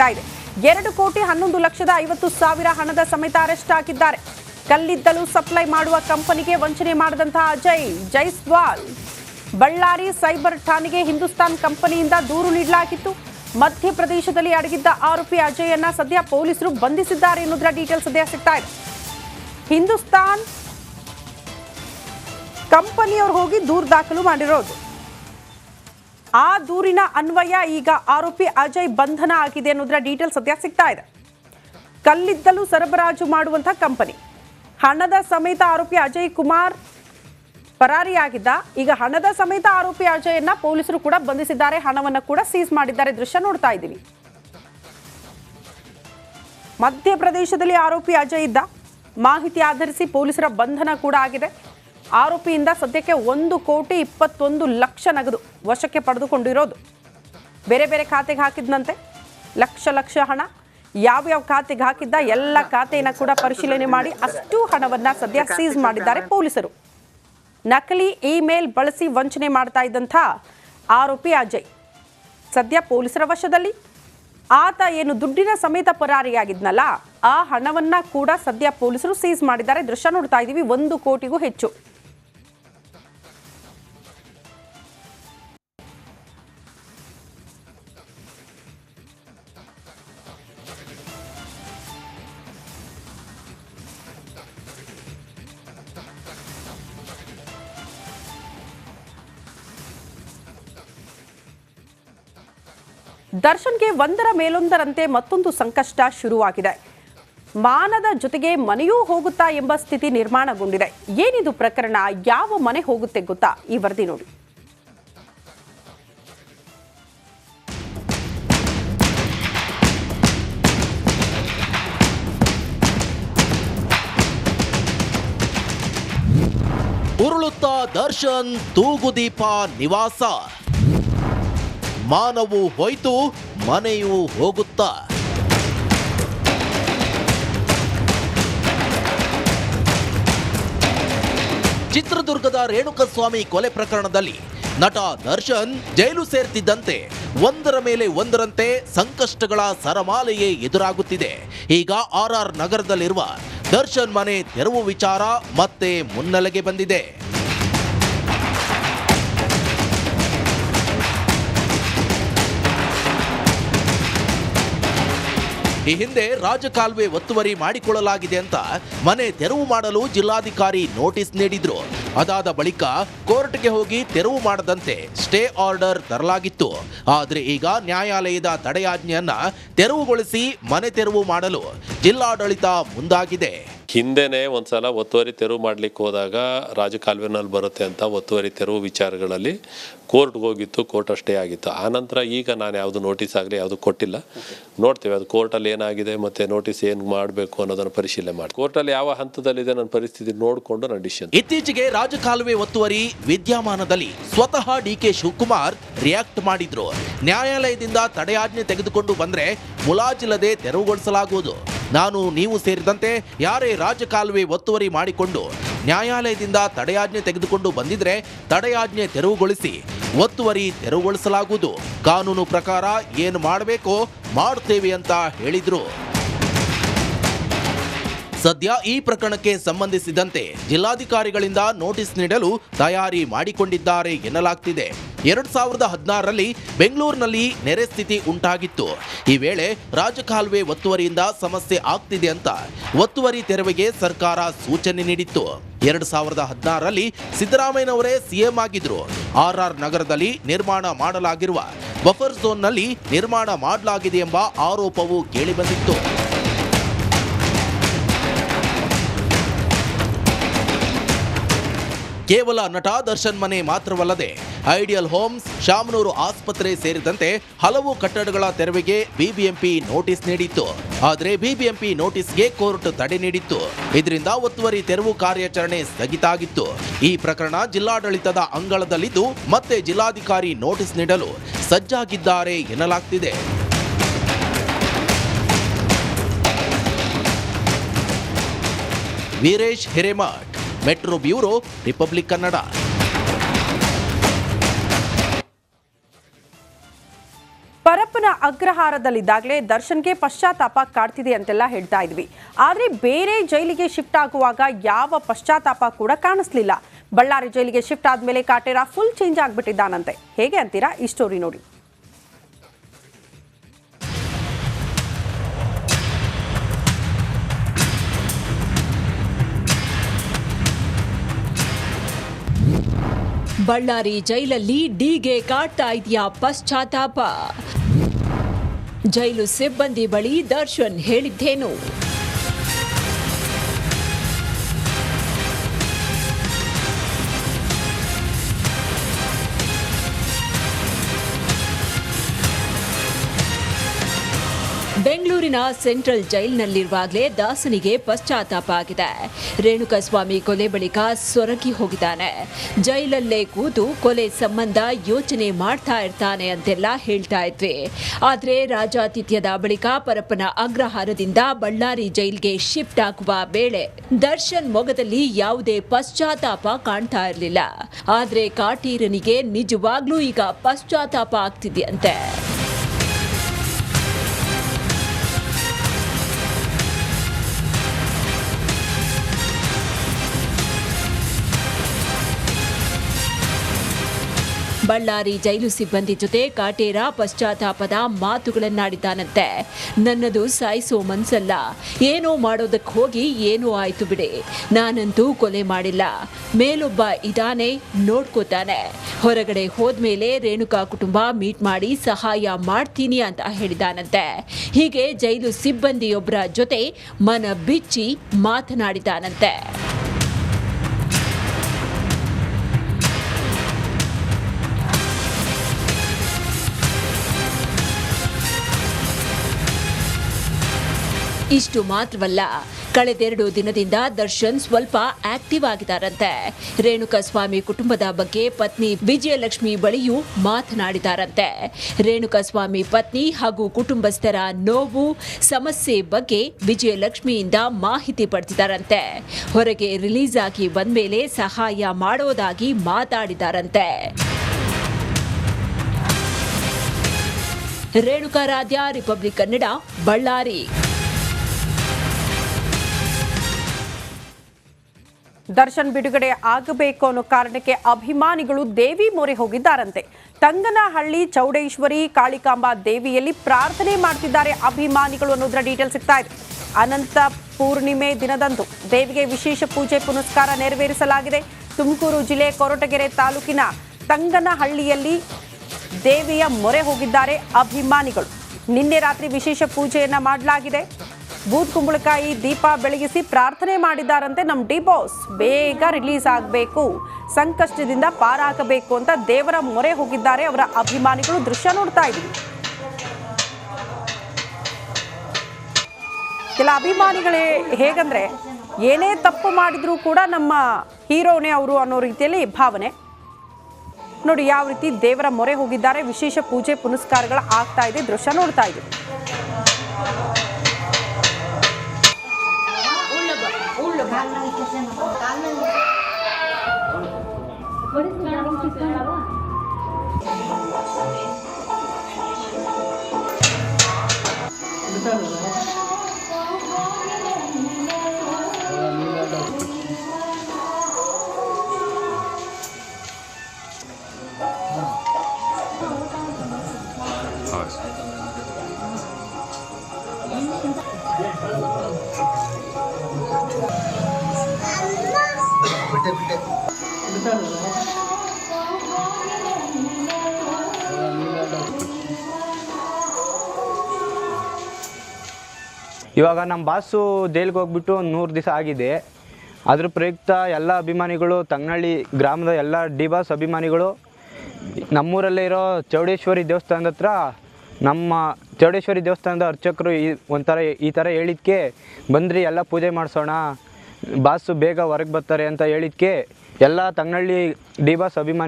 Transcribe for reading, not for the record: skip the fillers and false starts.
ಸಿಗ್ತಾ ಇದೆ. 2,11,50,000 ಹಣದ ಸಮೇತ ಅರೆಸ್ಟ್ ಆಗಿದ್ದಾರೆ. ಕಲ್ಲಿದ್ದಲು ಸಪ್ಲೈ ಮಾಡುವ ಕಂಪನಿಗೆ ವಂಚನೆ ಮಾಡಿದಂತಹ ಅಜಯ್ ಜೈಸ್ವಾಲ್ ಬಳ್ಳಾರಿ ಸೈಬರ್ ಠಾಣೆಗೆ ಹಿಂದೂಸ್ತಾನ್ ಕಂಪನಿಯಿಂದ ದೂರು ನೀಡಲಾಗಿತ್ತು. ಮಧ್ಯಪ್ರದೇಶದಲ್ಲಿ ಅಡಗಿದ್ದ ಆರೋಪಿ ಅಜಯನ್ನ ಸದ್ಯ ಪೊಲೀಸರು ಬಂಧಿಸಿದ್ದಾರೆ ಎನ್ನುವುದರ ಡೀಟೇಲ್ಸ್ ಸದ್ಯ ಸಿಗ್ತಾ ಇದೆ. ಹಿಂದೂಸ್ತಾನ್ ಕಂಪನಿಯವರು ಹೋಗಿ ದೂರು ದಾಖಲು ಮಾಡಿರೋದು. ಆ ದೂರಿನ ಅನ್ವಯ ಈಗ ಆರೋಪಿ ಅಜಯ್ ಬಂಧನ ಆಗಿದೆ ಅನ್ನೋದರ ಡೀಟೇಲ್ಸ್ ಸದ್ಯ ಸಿಗ್ತಾ ಇದೆ. ಕಲ್ಲಿದ್ದಲು ಸರಬರಾಜು ಮಾಡುವಂತಹ ಕಂಪನಿ ಹಣದ ಸಮೇತ ಆರೋಪಿ ಅಜಯ್ ಕುಮಾರ್ ಪರಾರಿಯಾಗಿದ್ದ. ಈಗ ಹಣದ ಸಮೇತ ಆರೋಪಿ ಅಜಯನ್ನ ಪೊಲೀಸರು ಕೂಡ ಬಂಧಿಸಿದ್ದಾರೆ. ಹಣವನ್ನು ಕೂಡ ಸೀಸ್ ಮಾಡಿದ್ದಾರೆ. ದೃಶ್ಯ ನೋಡ್ತಾ ಇದ್ದೀವಿ. ಮಧ್ಯಪ್ರದೇಶದಲ್ಲಿ ಆರೋಪಿ ಅಜಯ್ ಇದ್ದ. ಮಾಹಿತಿ ಆಧರಿಸಿ ಪೊಲೀಸರ ಬಂಧನ ಕೂಡ ಆಗಿದೆ. ಆರೋಪಿಯಿಂದ ಸದ್ಯಕ್ಕೆ 1,21,00,000 ನಗದು ವಶಕ್ಕೆ ಪಡೆದುಕೊಂಡಿರೋದು. ಬೇರೆ ಬೇರೆ ಖಾತೆಗೆ ಹಾಕಿದ್ನಂತೆ ಲಕ್ಷ ಹಣ. ಯಾವ್ಯಾವ ಖಾತೆಗೆ ಹಾಕಿದ್ದ ಎಲ್ಲ ಖಾತೆಯನ್ನು ಕೂಡ ಪರಿಶೀಲನೆ ಮಾಡಿ ಅಷ್ಟು ಹಣವನ್ನ ಸದ್ಯ ಸೀಸ್ ಮಾಡಿದ್ದಾರೆ ಪೊಲೀಸರು. ನಕಲಿ ಇಮೇಲ್ ಬಳಸಿ ವಂಚನೆ ಮಾಡ್ತಾ ಇದ್ದಂಥ ಆರೋಪಿ ಅಜಯ್ ಸದ್ಯ ಪೊಲೀಸರ ವಶದಲ್ಲಿ. ಆತ ಏನು ದುಡ್ಡಿನ ಸಮೇತ ಪರಾರಿಯಾಗಿದ್ನಲ್ಲ, ಆ ಹಣವನ್ನ ಕೂಡ ಸದ್ಯ ಪೊಲೀಸರು ಸೀಸ್ ಮಾಡಿದ್ದಾರೆ. ದೃಶ್ಯ ನೋಡ್ತಾ ಇದ್ದೀವಿ. 1 ಕೋಟಿಗೂ ಹೆಚ್ಚು. ದರ್ಶನ್ಗೆ ಒಂದರ ಮೇಲೊಂದರಂತೆ ಮತ್ತೊಂದು ಸಂಕಷ್ಟ ಶುರುವಾಗಿದೆ. ಮಾನದ ಜೊತೆಗೆ ಮನೆಯೂ ಹೋಗುತ್ತಾ ಎಂಬ ಸ್ಥಿತಿ ನಿರ್ಮಾಣಗೊಂಡಿದೆ. ಏನಿದು ಪ್ರಕರಣ? ಯಾವ ಮನೆ ಹೋಗುತ್ತೆ ಗೊತ್ತಾ? ಈ ವರದಿ ನೋಡಿ. ಉರುಳುತ್ತಾ ದರ್ಶನ್ ತೂಗುದೀಪ ನಿವಾಸ. ಮಾನವೂ ಹೋಯ್ತು, ಮನೆಯೂ ಹೋಗುತ್ತಾ. ಚಿತ್ರದುರ್ಗದ ರೇಣುಕಸ್ವಾಮಿ ಕೊಲೆ ಪ್ರಕರಣದಲ್ಲಿ ನಟ ದರ್ಶನ್ ಜೈಲು ಸೇರ್ತಿದ್ದಂತೆ ಒಂದರ ಮೇಲೆ ಒಂದರಂತೆ ಸಂಕಷ್ಟಗಳ ಸರಮಾಲೆಯೇ ಎದುರಾಗುತ್ತಿದೆ. ಈಗ RR ನಗರದಲ್ಲಿರುವ ದರ್ಶನ್ ಮನೆ ತೆರವು ವಿಚಾರ ಮತ್ತೆ ಮುನ್ನೆಲೆಗೆ ಬಂದಿದೆ. ಈ ಹಿಂದೆ ರಾಜಕಾಲುವೆ ಒತ್ತುವರಿ ಮಾಡಿಕೊಳ್ಳಲಾಗಿದೆ ಅಂತ ಮನೆ ತೆರವು ಮಾಡಲು ಜಿಲ್ಲಾಧಿಕಾರಿ ನೋಟಿಸ್ ನೀಡಿದ್ರು. ಅದಾದ ಬಳಿಕ ಕೋರ್ಟ್ಗೆ ಹೋಗಿ ತೆರವು ಮಾಡದಂತೆ ಸ್ಟೇ ಆರ್ಡರ್ ತರಲಾಗಿತ್ತು. ಆದರೆ ಈಗ ನ್ಯಾಯಾಲಯದ ತಡೆಯಾಜ್ಞೆಯನ್ನ ತೆರವುಗೊಳಿಸಿ ಮನೆ ತೆರವು ಮಾಡಲು ಜಿಲ್ಲಾಡಳಿತ ಮುಂದಾಗಿದೆ. ಹಿಂದೆನೇ ಒಂದ್ಸಲ ಒತ್ತುವರಿ ತೆರವು ಮಾಡ್ಲಿಕ್ಕೆ ಹೋದಾಗ ರಾಜಕಾಲುವೆನಲ್ಲಿ ಬರುತ್ತೆ ಅಂತ ಒತ್ತುವರಿ ತೆರವು ವಿಚಾರಗಳಲ್ಲಿ ಕೋರ್ಟ್ಗೆ ಹೋಗಿತ್ತು. ಕೋರ್ಟ್ ಅಷ್ಟೇ ಆಗಿತ್ತು. ಆನಂತರ ಈಗ ನಾನು ಯಾವುದು ನೋಟಿಸ್ ಆಗಲಿ ಯಾವುದು ಕೊಟ್ಟಿಲ್ಲ. ನೋಡ್ತೇವೆ ಅದು ಕೋರ್ಟಲ್ಲಿ ಏನಾಗಿದೆ ಮತ್ತೆ ನೋಟಿಸ್ ಏನು ಮಾಡಬೇಕು ಅನ್ನೋದನ್ನು ಪರಿಶೀಲನೆ ಮಾಡಿ ಕೋರ್ಟಲ್ಲಿ ಯಾವ ಹಂತದಲ್ಲಿದೆ ನನ್ನ ಪರಿಸ್ಥಿತಿ ನೋಡಿಕೊಂಡು ನಾನು ಡಿಸಿಷನ್. ಇತ್ತೀಚೆಗೆ ರಾಜಕಾಲುವೆ ಒತ್ತುವರಿ ವಿದ್ಯಮಾನದಲ್ಲಿ ಸ್ವತಃ DK ಶಿವಕುಮಾರ್ ರಿಯಾಕ್ಟ್ ಮಾಡಿದ್ರು. ನ್ಯಾಯಾಲಯದಿಂದ ತಡೆಯಾಜ್ಞೆ ತೆಗೆದುಕೊಂಡು ಬಂದ್ರೆ ಮುಲಾಜಿಲ್ಲದೆ ತೆರವುಗೊಳಿಸಲಾಗುವುದು. ನಾನು ನೀವು ಸೇರಿದಂತೆ ಯಾರೇ ರಾಜಕಾಲುವೆ ಒತ್ತುವರಿ ಮಾಡಿಕೊಂಡು ನ್ಯಾಯಾಲಯದಿಂದ ತಡೆಯಾಜ್ಞೆ ತೆಗೆದುಕೊಂಡು ಬಂದಿದ್ರೆ ತಡೆಯಾಜ್ಞೆ ತೆರವುಗೊಳಿಸಿ ಒತ್ತುವರಿ ತೆರವುಗೊಳಿಸಲಾಗುವುದು. ಕಾನೂನು ಪ್ರಕಾರ ಏನು ಮಾಡಬೇಕೋ ಮಾಡ್ತೇವೆ ಅಂತ ಹೇಳಿದ್ರು. ಸದ್ಯ ಈ ಪ್ರಕರಣಕ್ಕೆ ಸಂಬಂಧಿಸಿದಂತೆ ಜಿಲ್ಲಾಧಿಕಾರಿಗಳಿಂದ ನೋಟಿಸ್ ನೀಡಲು ತಯಾರಿ ಮಾಡಿಕೊಂಡಿದ್ದಾರೆ ಎನ್ನಲಾಗ್ತಿದೆ. 2016ರಲ್ಲಿ ಬೆಂಗಳೂರಿನಲ್ಲಿ ನೆರೆ ಸ್ಥಿತಿ ಉಂಟಾಗಿತ್ತು. ಈ ವೇಳೆ ರಾಜಕಾಲುವೆ ಒತ್ತುವರಿಯಿಂದ ಸಮಸ್ಯೆ ಆಗ್ತಿದೆ ಅಂತ ಒತ್ತುವರಿ ತೆರವಿಗೆ ಸರ್ಕಾರ ಸೂಚನೆ ನೀಡಿತ್ತು. 2016ರಲ್ಲಿ ಸಿದ್ದರಾಮಯ್ಯನವರೇ CM ಆಗಿದ್ರು. RR ನಗರದಲ್ಲಿ ನಿರ್ಮಾಣ ಮಾಡಲಾಗಿರುವ ಬಫರ್ ಝೋನ್ನಲ್ಲಿ ನಿರ್ಮಾಣ ಮಾಡಲಾಗಿದೆ ಎಂಬ ಆರೋಪವು ಕೇಳಿಬಂದಿತ್ತು. ಕೇವಲ ನಟ ದರ್ಶನ್ ಮನೆ ಮಾತ್ರವಲ್ಲದೆ ಐಡಿಯಲ್ ಹೋಮ್ಸ್, ಶಾಮನೂರು ಆಸ್ಪತ್ರೆ ಸೇರಿದಂತೆ ಹಲವು ಕಟ್ಟಡಗಳ ತೆರವಿಗೆ BBMP ನೋಟಿಸ್ ನೀಡಿತ್ತು. ಆದರೆ BBMP ನೋಟಿಸ್ಗೆ ಕೋರ್ಟ್ ತಡೆ ನೀಡಿತ್ತು. ಇದರಿಂದ ಒತ್ತುವರಿ ತೆರವು ಕಾರ್ಯಾಚರಣೆ ಸ್ಥಗಿತ ಆಗಿತ್ತು. ಈ ಪ್ರಕರಣ ಜಿಲ್ಲಾಡಳಿತದ ಅಂಗಳದಲ್ಲಿದ್ದು ಮತ್ತೆ ಜಿಲ್ಲಾಧಿಕಾರಿ ನೋಟಿಸ್ ನೀಡಲು ಸಜ್ಜಾಗಿದ್ದಾರೆ ಎನ್ನಲಾಗ್ತಿದೆ. Veeresh Hiremath, metro bureau, Republic Kannada. Parappana ಬಂಧನ ಅಗ್ರಹಾರದಲ್ಲಿದ್ದಾಗಲೇ ದರ್ಶನ್ಗೆ ಪಶ್ಚಾತ್ತಾಪ ಕಾಡ್ತಿದೆ ಅಂತೆಲ್ಲ ಹೇಳ್ತಾ ಇದ್ವಿ. ಆದರೆ ಬೇರೆ ಜೈಲಿಗೆ ಶಿಫ್ಟ್ ಆಗುವಾಗ ಯಾವ ಪಶ್ಚಾತ್ತಾಪ ಕೂಡ ಕಾಣಿಸ್ಲಿಲ್ಲ. ಬಳ್ಳಾರಿ ಜೈಲಿಗೆ ಶಿಫ್ಟ್ ಆದ್ಮೇಲೆ ಕಾಟೇರ ಫುಲ್ ಚೇಂಜ್ ಆಗ್ಬಿಟ್ಟಿದ್ದಾನಂತೆ. ಹೇಗೆ ಅಂತೀರಾ? ಈ ಸ್ಟೋರಿ ನೋಡಿ. ಬಳ್ಳಾರಿ ಜೈಲಲ್ಲಿ ಡಿಗೆ ಕಾಡ್ತಾ ಇದೆಯಾ ಪಶ್ಚಾತ್ತಾಪ? ಜೈಲು ಸಿಬ್ಬಂದಿ ಬಳಿ ದರ್ಶನ್ ಹೇಳಿದ್ದೇನು? ಬೆಂಗಳೂರಿನ ಸೆಂಟ್ರಲ್ ಜೈಲಿನಲ್ಲಿರುವಾಗಲೇ ದಾಸನಿಗೆ ಪಶ್ಚಾತ್ತಾಪ ಆಗಿದೆ. ರೇಣುಕಾಸ್ವಾಮಿ ಕೊಲೆ ಬಳಿಕ ಸೊರಗಿ ಹೋಗಿದ್ದಾನೆ. ಜೈಲಲ್ಲೇ ಕೂತು ಕೊಲೆ ಸಂಬಂಧ ಯೋಚನೆ ಮಾಡ್ತಾ ಇರ್ತಾನೆ ಅಂತೆಲ್ಲ ಹೇಳ್ತಾ ಇದ್ವಿ. ಆದರೆ ರಾಜಾತಿಥ್ಯದ ಬಳಿಕ ಪರಪ್ಪನ ಅಗ್ರಹಾರದಿಂದ ಬಳ್ಳಾರಿ ಜೈಲ್ಗೆ ಶಿಫ್ಟ್ ಆಗುವ ವೇಳೆ ದರ್ಶನ್ ಮೊಗದಲ್ಲಿ ಯಾವುದೇ ಪಶ್ಚಾತ್ತಾಪ ಕಾಣ್ತಾ ಇರಲಿಲ್ಲ. ಆದರೆ ಕಾಟೀರನಿಗೆ ನಿಜವಾಗ್ಲೂ ಈಗ ಪಶ್ಚಾತ್ತಾಪ ಆಗ್ತಿದೆಯಂತೆ. ಬಳ್ಳಾರಿ ಜೈಲು ಸಿಬ್ಬಂದಿ ಜೊತೆ ಕಾಟೇರ ಪಶ್ಚಾತ್ತಾಪದ ಮಾತುಗಳನ್ನಾಡಿದ್ದಾನಂತೆ. ನನ್ನದು ಸಾಯಿಸೋ ಮನ್ಸಲ್ಲ, ಏನೋ ಮಾಡೋದಕ್ಕೆ ಹೋಗಿ ಏನೋ ಆಯ್ತು ಬಿಡಿ, ನಾನಂತೂ ಕೊಲೆ ಮಾಡಿಲ್ಲ, ಮೇಲೊಬ್ಬ ಇದಾನೆ ನೋಡ್ಕೋತಾನೆ, ಹೊರಗಡೆ ಹೋದ್ಮೇಲೆ ರೇಣುಕಾ ಕುಟುಂಬ ಮೀಟ್ ಮಾಡಿ ಸಹಾಯ ಮಾಡ್ತೀನಿ ಅಂತ ಹೇಳಿದಾನಂತೆ. ಹೀಗೆ ಜೈಲು ಸಿಬ್ಬಂದಿಯೊಬ್ಬರ ಜೊತೆ ಮನ ಬಿಚ್ಚಿ ಮಾತನಾಡಿದ್ದಾನಂತೆ. ಇಷ್ಟು ಮಾತ್ರವಲ್ಲ, ಕಳೆದೆರಡು ದಿನದಿಂದ ದರ್ಶನ್ ಸ್ವಲ್ಪ ಆಕ್ಟಿವ್ ಆಗಿದ್ದಾರಂತೆ. ರೇಣುಕಾಸ್ವಾಮಿ ಕುಟುಂಬದ ಬಗ್ಗೆ ಪತ್ನಿ ವಿಜಯಲಕ್ಷ್ಮಿ ಬಳಿಯೂ ಮಾತನಾಡಿದಾರಂತೆ. ರೇಣುಕಾಸ್ವಾಮಿ ಪತ್ನಿ ಹಾಗೂ ಕುಟುಂಬಸ್ಥರ ನೋವು ಸಮಸ್ಯೆ ಬಗ್ಗೆ ವಿಜಯಲಕ್ಷ್ಮಿಯಿಂದ ಮಾಹಿತಿ ಪಡೆದಿದ್ದಾರಂತೆ. ಹೊರಗೆ ರಿಲೀಸ್ ಆಗಿ ಬಂದ್ಮೇಲೆ ಸಹಾಯ ಮಾಡೋದಾಗಿ ಮಾತಾಡಿದಾರಂತೆ. ರೇಣುಕಾ ರಾಧ್ಯ, ರಿಪಬ್ಲಿಕ್ ಕನ್ನಡ, ಬಳ್ಳಾರಿ. ದರ್ಶನ್ ಬಿಡುಗಡೆ ಆಗಬೇಕು ಅನ್ನೋ ಕಾರಣಕ್ಕೆ ಅಭಿಮಾನಿಗಳು ದೇವಿ ಮೊರೆ ಹೋಗಿದ್ದಾರಂತೆ. ತಂಗನಹಳ್ಳಿ ಚೌಡೇಶ್ವರಿ ಕಾಳಿಕಾಂಬಾ ದೇವಿಯಲ್ಲಿ ಪ್ರಾರ್ಥನೆ ಮಾಡ್ತಿದ್ದಾರೆ ಅಭಿಮಾನಿಗಳು ಅನ್ನೋದರ ಡೀಟೇಲ್ ಸಿಗ್ತಾ ಇದೆ. ಅನಂತ ಪೂರ್ಣಿಮೆ ದಿನದಂದು ದೇವಿಗೆ ವಿಶೇಷ ಪೂಜೆ ಪುನಸ್ಕಾರ ನೆರವೇರಿಸಲಾಗಿದೆ. ತುಮಕೂರು ಜಿಲ್ಲೆ ಕೊರಟಗೆರೆ ತಾಲೂಕಿನ ತಂಗನಹಳ್ಳಿಯಲ್ಲಿ ದೇವಿಯ ಮೊರೆ ಹೋಗಿದ್ದಾರೆ ಅಭಿಮಾನಿಗಳು. ನಿನ್ನೆ ರಾತ್ರಿ ವಿಶೇಷ ಪೂಜೆಯನ್ನ ಮಾಡಲಾಗಿದೆ. ಬೂದ್ ಕುಂಬಳಕಾಯಿ ದೀಪ ಬೆಳಗಿಸಿ ಪ್ರಾರ್ಥನೆ ಮಾಡಿದ್ದಾರಂತೆ. ನಮ್ಮ ಡಿ ಬಾಸ್ ಬೇಗ ರಿಲೀಸ್ ಆಗಬೇಕು, ಸಂಕಷ್ಟದಿಂದ ಪಾರಾಗಬೇಕು ಅಂತ ದೇವರ ಮೊರೆ ಹೋಗಿದ್ದಾರೆ ಅವರ ಅಭಿಮಾನಿಗಳು. ದೃಶ್ಯ ನೋಡ್ತಾ ಇದ್ದೀವಿ. ಕೆಲ ಅಭಿಮಾನಿಗಳೇ ಹೇಗಂದ್ರೆ ಏನೇ ತಪ್ಪು ಮಾಡಿದ್ರೂ ಕೂಡ ನಮ್ಮ ಹೀರೋನೇ ಅವರು ಅನ್ನೋ ರೀತಿಯಲ್ಲಿ ಭಾವನೆ ನೋಡಿ. ಯಾವ ರೀತಿ ದೇವರ ಮೊರೆ ಹೋಗಿದ್ದಾರೆ, ವಿಶೇಷ ಪೂಜೆ ಪುನಸ್ಕಾರಗಳು ಆಗ್ತಾ ಇದೆ. ದೃಶ್ಯ ನೋಡ್ತಾ ಇದ್ದೀವಿ. ಇವಾಗ ನಮ್ಮ ಬಾಸು ಜೈಲಿಗೆ ಹೋಗ್ಬಿಟ್ಟು 100 ದಿವಸ ಆಗಿದೆ. ಅದ್ರ ಪ್ರಯುಕ್ತ ಎಲ್ಲ ಅಭಿಮಾನಿಗಳು, ತಂಗನಹಳ್ಳಿ ಗ್ರಾಮದ ಎಲ್ಲ ಡಿ ಬಾಸ್ ಅಭಿಮಾನಿಗಳು ನಮ್ಮೂರಲ್ಲೇ ಇರೋ ಚೌಡೇಶ್ವರಿ ದೇವಸ್ಥಾನದ ಹತ್ರ ನಮ್ಮ ಚೌಡೇಶ್ವರಿ ದೇವಸ್ಥಾನದ ಅರ್ಚಕರು ಈ ಥರ ಹೇಳಿದ್ಕೆ ಬಂದ್ರಿ, ಎಲ್ಲ ಪೂಜೆ ಮಾಡಿಸೋಣ, ಬಾಸು ಬೇಗ ಹೊರಗೆ ಬರ್ತಾರೆ ಅಂತ ಹೇಳಿದ್ಕೆ ಎಲ್ಲ ತಂಗನಹಳ್ಳಿ ಡಿ ಬಾಸ್ ಅಭಿಮಾನಿ